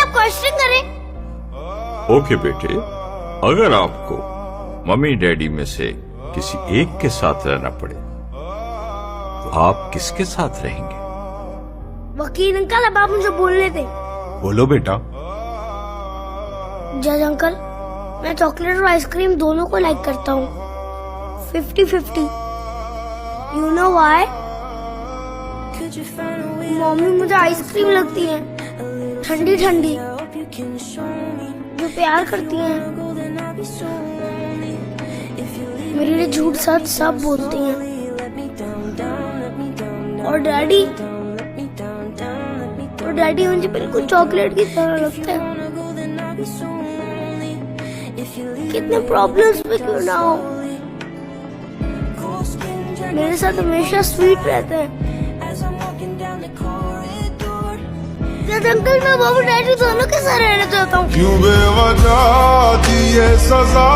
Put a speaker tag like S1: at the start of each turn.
S1: आप क्वेश्चन करें।
S2: ओके बेटे, अगर आपको मम्मी डैडी में से किसी एक के साथ रहना पड़े तो आप किसके साथ रहेंगे?
S1: वकील अंकल, अब आप मुझे बोलने दें।
S3: बोलो बेटा।
S1: जज अंकल, मैं चॉकलेट और आइसक्रीम दोनों को लाइक करता हूँ, 50-50। You know why? मम्मी मुझे आइसक्रीम लगती है, ठंडी ठंडी, जो प्यार करती हैं, मेरे लिए झूठ सच सब बोलती हैं। और डैडी मुझे बिल्कुल चॉकलेट की तरह लगता है। कितने प्रॉब्लम्स में क्यों ना हो, मेरे साथ हमेशा स्वीट रहते हैं। अंकल, मैं बाबू डैडी दोनों के साथ रहना चाहता हूँ।
S4: क्यों बेवजह दी ये सजा